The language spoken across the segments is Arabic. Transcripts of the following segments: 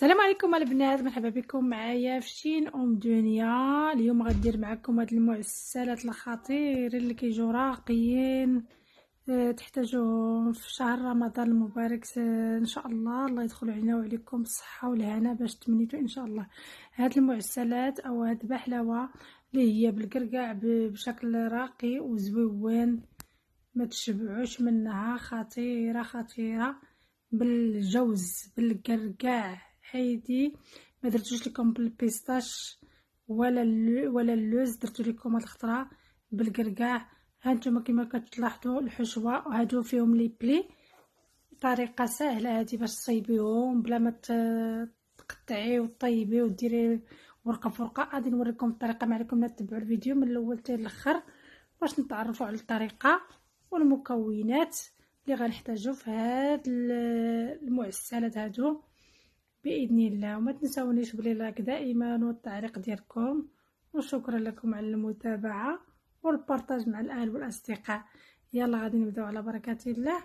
السلام عليكم البنات، مرحبا بكم معايا في شين دنيا. اليوم غندير معكم هاد المعسلات الخطير اللي كيجيو راقيين. تحتاجوهم في شهر رمضان المبارك. ان شاء الله يدخل علينا وعليكم بالصحه والهنا باش تمنيتو ان شاء الله. هاد المعسلات او هاد بحلوه اللي هي بالقرقاع بشكل راقي وزويون، ما تشبعوش منها. خطيره خطيره بالجوز بالقرقاع. حيدي ما درتوش لكم بالبيستاش ولا اللوز، درتو لكم هاد الخضره بالقرقاع. هانتوما كما كتلاحظوا الحشوه وهادو فيهم لي بلي. طريقه سهله هادي باش تصيبيهم بلا ما تقطعي وطيبي وديري ورقه فرقه. غادي نوريكم الطريقه، ما عليكم تتبعوا الفيديو من الاول حتى الاخر باش نتعرفوا على الطريقه والمكونات اللي غنحتاجو في هاد المعسلات هادو باذن الله. وما تنسونيش بلي لايك دائما والتعليق ديالكم، وشكرا لكم على المتابعه والبارطاج مع الاهل والاصدقاء. يلا غادي نبداو على بركه الله.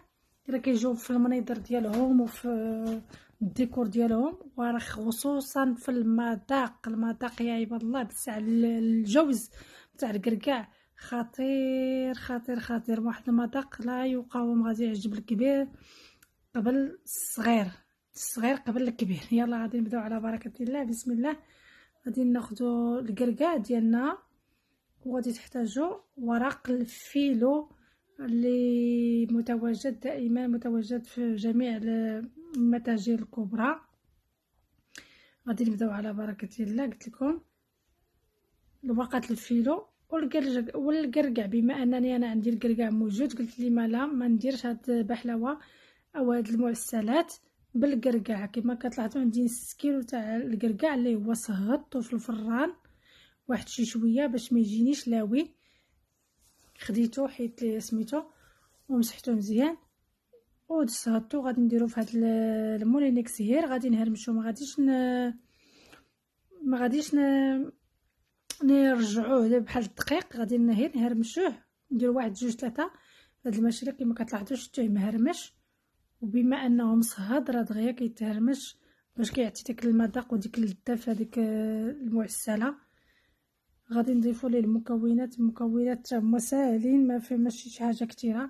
راه كيجيو في المنيضر ديالهم وفي الديكور ديالهم، وراه خصوصا في المذاق يا عباد الله. بتاع الجوز تاع القرقاع خطير خطير خطير، واحد المذاق لا يقاوم. غادي يعجب الكبير قبل الصغير قبل الكبير. يلا غادي نبداو على بركه الله. بسم الله. غادي ناخذوا القرقاع ديالنا، وغادي تحتاجوا ورق الفيلو اللي متواجد دائما، متواجد في جميع المتاجر الكبرى. غادي نبداو على بركه الله. قلت لكم ورقه الفيلو والقرقاع. بما انني انا عندي القرقاع موجود، قلت لي ما نديرش هاد بحلوه او هاد المعسلات بالقرقاع. كما كتلاحظوا عندي نص كيلو تاع القرقاع اللي هو صهدته في الفران واحد شي شويه باش ما يجينيش لاوي. خديته حيت سميتو ومسحته مزيان ودصهدته. غادي نديرو في هاد المولينيكس هير. غادي نهرمشو، ما غاديش نرجعوه بحال الدقيق. غادي نهرمشوه، نديرو واحد جوج ثلاثه. هاد المشروع كما كتلاحظوا شفتوه مهرمش، وبما انه مصهد راه دغيا كيتهرمش باش كيعطي داك المذاق وديك اللذه في هذيك المعسله. غادي نضيفوا ليه المكونات هما ساهلين، ما في ماشي شي حاجه كثيره.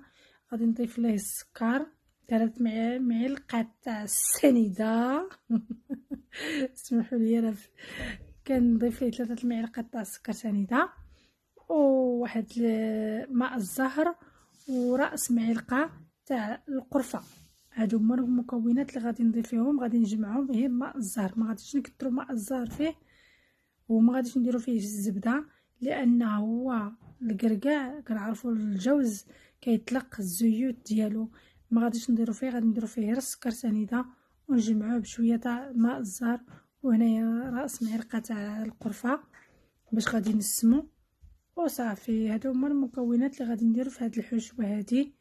غادي نضيف ليه السكر 3 معالق تاع السنيده اسمحوا لي انا كنضيف ليه 3 معالق تاع السكر سنيده، وواحد ماء الزهر، وراس معلقه تاع القرفه. هادو هما المكونات اللي غادي نضيف فيهم. غادي نجمعهم غير ماء الزهر، ما غاديش نكثروا ماء الزهر فيه، وما غاديش نديرو فيه الزبده لانه هو القرقاع كنعرفوا الجوز كيطلق الزيوت ديالو. ما غاديش نديرو فيه، غادي نديرو فيه غير السكر سنيده ونجمعوه بشويه تاع ماء الزهر، وهنايا راس معلقه تاع القرفه باش غادي نسمو وصافي. هادو هما المكونات اللي غادي نديرو في هاد الحشوه هادي.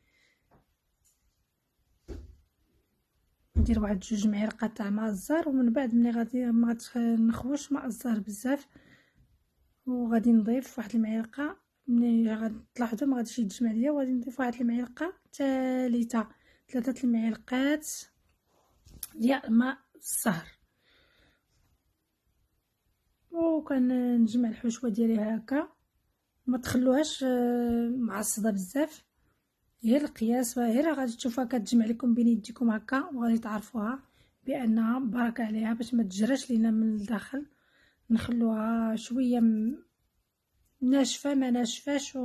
ندير واحد جوج معالق تاع ماء الزهر، ومن بعد ملي غادي ما نخوش ماء الزهر بزاف، وغادي نضيف واحد المعلقه. ملي غادي تلاحظوا ما غاديش يتجمع ليا، وغادي نضيف واحد المعلقه ثالثه، 3 المعالقات ديال ماء الزهر. وكنجمع الحشوه ديالي هكا، ما تخلوهاش معصده بزاف، غير القياس. غير غادي تشوفوها كتجمع لكم بين يديكم هكا، وغادي تعرفوها بانها بركه عليها باش ما تجراش لينا من الداخل. نخلوها شويه ناشفه ما ناشفاش.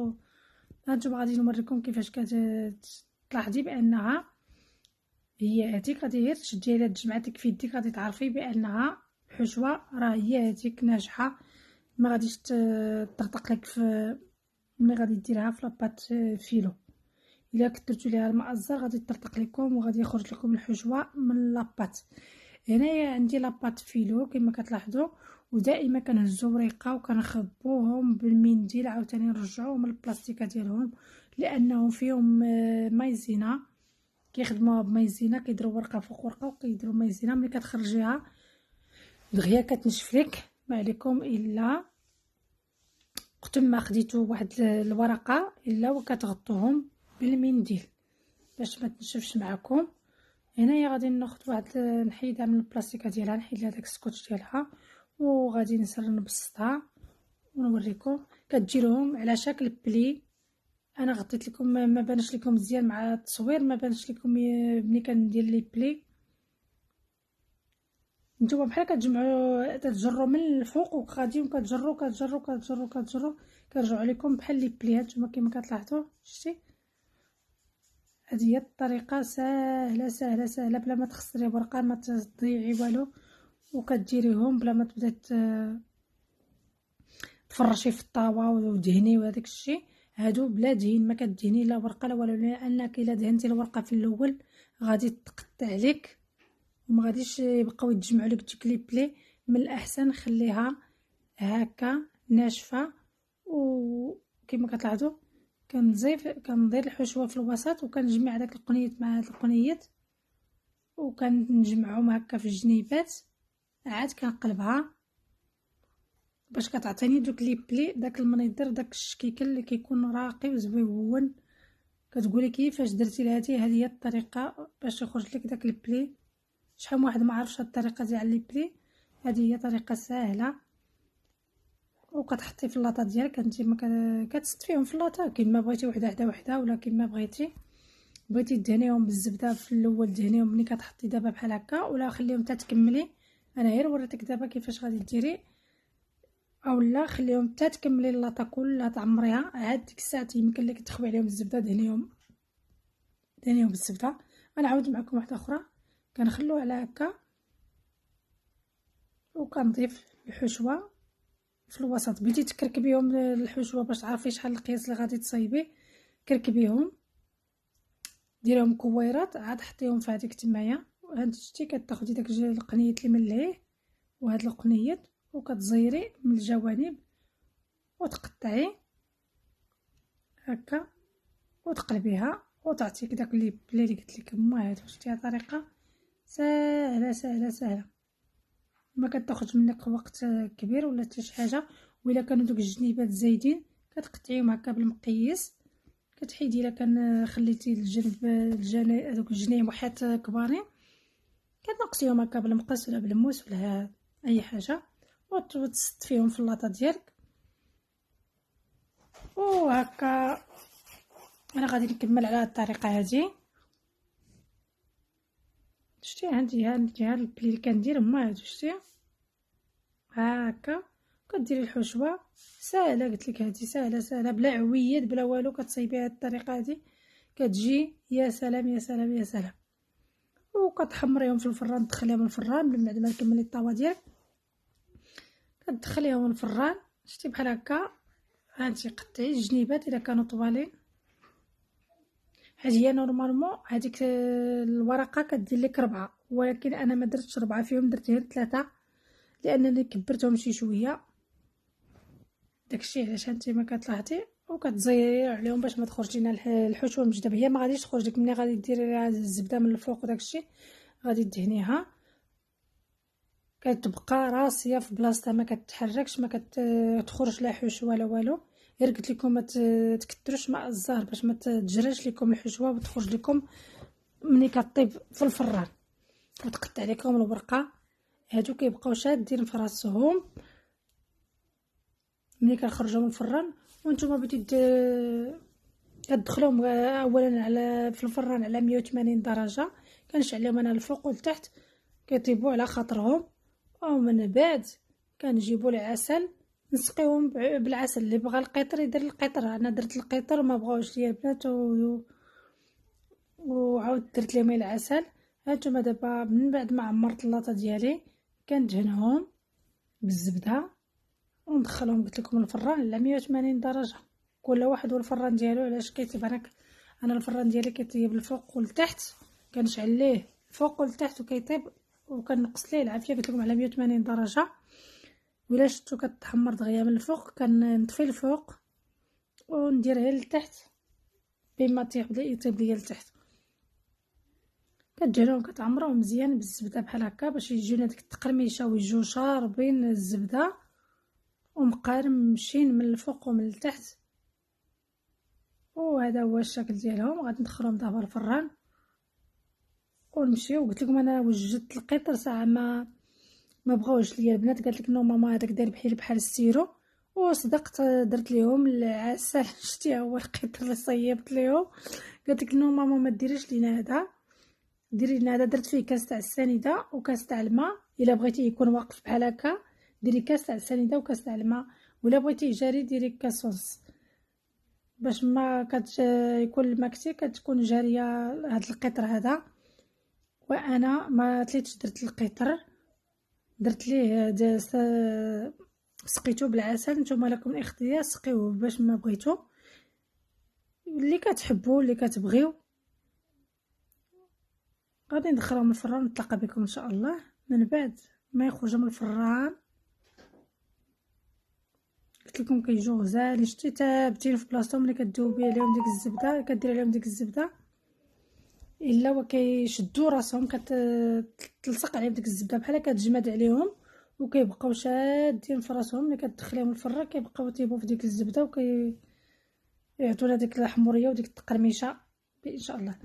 هانتوما غادي نوريكم كيفاش كتلاحظي بانها هي هذيك. غادي غير تشدي لها تجمعتك في يديك، غادي تعرفي بانها الحشوه راه هي هذيك ناجحه. ما غاديش تطرطق لك في ملي غادي ديرها في لاباط فيلو. الا كثرتو ليها الماء الزهر غادي تطرطق لكم وغادي يخرج لكم الحشوه من لاباط. هنايا عندي لاباط فيلو كما كتلاحظوا، ودائما كنهزو وريقه وكنخبوهم بالمنديل، عاوتاني نرجعوهم للبلاستيكه ديالهم لانهم فيهم مايزينا. كيخدموها بمايزينا، كيديروا ورقه فوق ورقه وكيديروا مايزينا. ملي كتخرجيها دغيا كتنشف لك. ما عليكم الا وقت ما خديتو واحد الورقه الا وكتغطوهم بالمنديل باش ما تنشفش معكم. هنايا غادي ناخد واحد نحيدها من البلاستيكه ديالها، نحيد لها داك السكوتش ديالها وغادي نبسطها ونوريكم. كتجي لهم على شكل بلي. انا غطيت لكم ما بانش لكم مزيان مع التصوير، ما بانش لكم ملي كندير لي بلي. نتوما بحال كتجمعوا تتجروا من الفوق وغاديين كتجروا كتجروا كتجروا كتجروا كيرجعوا لكم بحال لي بلي. هانتوما كما كتلاحظوا شتي، هذه هي الطريقه سهله سهله سهله بلا ما تخسري ورقه، ما تضيعي والو، وكديريهم بلا ما تبداي تفرشي في الطاوه ودهني وهداك الشيء. هادو بلا دهين، ما كدهني لا ورقه لا والو، لانك الا دهنتي الورقه في الاول غادي تقطع عليك وما غاديش يبقاو يتجمعوا لك ديك لي بلي. من الاحسن خليها هكا ناشفه. وكما كتلاحظوا كندير الحشوه في الوسط وكنجمع داك القنيت مع هاد القنيت وكنجمعهم هكا في الجنيبات، عاد كنقلبها باش كتعطيني دوك لي بلي، داك المنيضر داك الشكيكل اللي كيكون راقي وزويون. كتقولي كيفاش درتي لهادي؟ هذه هي الطريقه باش يخرج لك داك البلي. شحال من واحد ما عرفش هاد الطريقه ديال لي بلي، هذه هي طريقه سهله. وكتحطي في اللاطه ديالك انتما كتصطفيهم في اللاطه كما بغيتي، وحده ولا كما بغيتي دهنيهم بالزبده في الاول دهنيهم ملي كتحطي دابا بحال هكا، ولا خليهم حتى تكملي. انا غير وريتك دابا كيفاش غادي ديري، اولا خليهم حتى تكملي اللاطه كلها تعمريها. عاد ديك الساعه يمكن لك تخوي عليهم الزبده، دهنيهم بالزبده. غنعاود معكم واحده اخرى. كنخلوه على هكا وكنضيف الحشوه في الوسط. بديتي تكركبيهم الحشوه باش تعرفي شحال القياس اللي غادي تصايبي. كركبيهم ديريهم كويرات، عاد حطيهم في هذيك تمايا. هانت شتي كتاخدي داك القنيت اللي من لهيه وهاد القنيت وكتزيري من الجوانب وتقطعي هكا وتقلبيها وتعطيك داك اللي بلي اللي قلت لكم. هادو شتي طريقه سهله سهله سهله، ما كتاخذش منك وقت كبير ولا حتى شي حاجه. وإلا كانوا دوك الجنيبات زايدين كتقطعيهم هكا بالمقياس، كتحيدي الا كان خليتي الجانب دوك الجنيب وحيت كبارين كتنقصيهم هكا بالمقص ولا بالموس ولا اي حاجه وتصطفيهم في اللاطه ديالك. وهكا انا غادي نكمل على الطريقه هذه. شتي عندي هاد البلي اللي كندير هما هادو، شتي هكا كديري الحشوه ساهله. قلت لك هذه ساهله ساهله بلا عويد بلا والو. كتصايبيها هاد الطريقه هذه كتجي يا سلام يا سلام يا سلام. وكتحمريهم في الفران، تدخليهم الفران من بعد ما تكملي الطاوه ديالك كتدخليهم الفران. شتي بحال هكا. هانتي قطعي الجنيبات الا كانوا طوالين. هذه هي نورمالمون هذيك الورقه كدير لك 4، ولكن انا ما درتش 4 فيهم، درت غير 3 لانني كبرتهم شي شويه. داكشي علاش هانتيما كتلاحظي. وكتزيري عليهم باش ما تخرج لنا الحشوه المجدبه. هي ما غاديش تخرج لك ملي غادي ديري لها الزبده من الفوق وداكشي غادي دهنيها كتبقى راسيه في بلاصتها ما كتتحركش، ما كتخرج لا حشوه لا والو. غير قلت لكم ما تكثروش ماء الزهر باش ما تجريش لكم الحشوه وتخرج لكم ملي كطيب في الفران وتقطع لكم الورقه. هادو كيبقاو شادين في راسهم ملي كنخرجوا من الفران. وانتم بديتو كتدخلوهم اولا على في الفران على 180 درجه. كنشعلهم انا الفوق والتحت كيطيبوا على خاطرهم. ومن بعد كنجيبوا العسل نسقيهم بالعسل. اللي بغى القطر يدير القطر، انا درت القطر ما بغاوش ليا البنات وعاود درت لهم العسل. هانتوما دابا من بعد ما عمرت اللاطه ديالي كندهنهم بالزبده وندخلهم قلت لكم الفران على 180 درجه. كل واحد والفران ديالو علاش كيطيب. انا الفران ديالي كيطيب الفوق والتحت، كنشعل ليه الفوق والتحت وكيطيب وكنقص ليه العافيه قلت لكم على 180 درجه. ولا شفتو كتحمر دغيا من الفوق كنطفي الفوق وندير غير لتحت بما يطيب ليا لتحت. كتجيرهم كتعمروهم مزيان بالزبده بحال هكا باش يجيونا ديك التقرميشه ويجيو شاربين الزبده ومقرمشين من الفوق ومن التحت. وهذا هو الشكل ديالهم. غادي ندخلهم دابا الفران ونمشيو. قلت لكم انا وجدت القطر ساعه ما بغاوش ليا البنات، قالت لك نو ماما هذاك داير بحال السيرو، وصدقت درت ليهم العسل. شتي هو القطر اللي صيبت ليهم. قالت لك نو ماما ما ديريش لينا هذا، ديري لنا هذا. درت فيه كاس تاع السنيده وكاس تاع الماء، الا بغيتيه يكون واقف بحال هكا ديري كاس تاع السنيده وكاس تاع الماء، ولا بغيتيه جاري ديري كاس ونص، باش ما يكون الماء كتير كتكون جاريه هاد القطر هذا. وانا ما تليتش درت القطر، درت ليه سقيتو بالعسل. نتوما لكم الاختيار، سقيوه باش ما بغيتو، اللي كتحبوا اللي كتبغيو. غادي ندخلهم من الفران ونتلاقى بكم ان شاء الله من بعد ما يخرجوا من الفران. قلت لكم كيجيو غزالين، شتي ثابتين في بلاصتهم. ملي كدوبي عليهم ديك الزبده، كدير عليهم ديك الزبده الا وكيشدوا راسهم، كتلصق عليهم ديك الزبده بحال كتجمد عليهم، وكيبقاو شادين في راسهم. ملي كتدخليهم الفران كيبقاو يطيبوا في ديك الزبده يعطونا ديك الحموريه وديك التقرميشه ان شاء الله.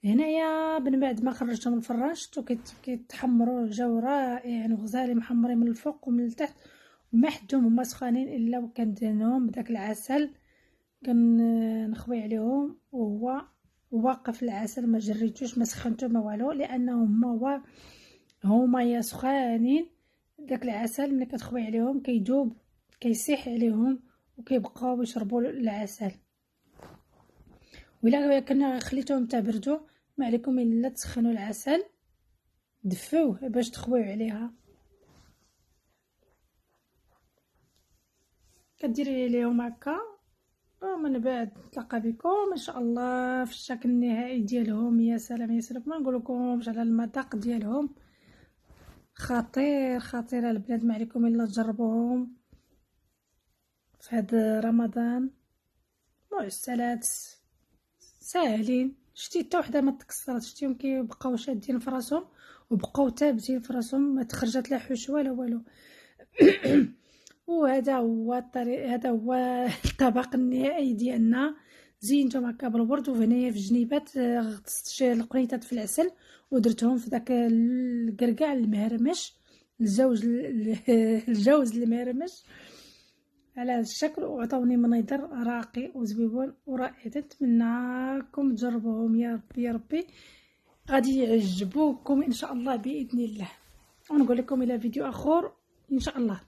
هنايا من بعد ما خرجتهم من الفران شفتو كيتحمروا، جاو رائعين وغزالين، محمرين من الفوق ومن التحت، وما حدهم هما سخانين الا وكندهنهم بداك العسل. كنخوي عليهم وهو واقف العسل، ما جريتوش ما سخنتو ما والو، لانهم هما يا سخانين. داك العسل ملي كتخوي عليهم كيدوب كيسيح عليهم وكيبقاو يشربوا العسل. ولا كنا خليتهم تبردوا ما عليكم الا تسخنوا العسل، دفوه باش تخويو عليها. كديري ليهم هكا، ومن بعد نتلاقى بكم ان شاء الله في الشكل النهائي ديالهم. يا سلام يا سلام، ما نقولكمش على المذاق ديالهم، خطير خطير البنات. ما عليكم الا تجربوهم في هذا رمضان. معسلات ساهلين، شتي حتى وحده ما تكسرت، شتيهم كيبقاو شادين في راسهم وبقاو ثابتين في راسهم، ما تخرجت لا حشوه لا والو. وهذا هو الطريق، هذا هو الطبق النهائي ديالنا. زينتهم هكا بالورد، وهنايا في الجنيبات غطست القنيطات في العسل ودرتهم في داك القرقاع المهرمش، الجوز المهرمش على هذا الشكل، وعطوني منظر راقي وزويون ورائع. نتمنىكم تجربوهم يا ربي يا ربي، غادي يعجبوكم ان شاء الله باذن الله. ونقول لكم الى فيديو اخر ان شاء الله.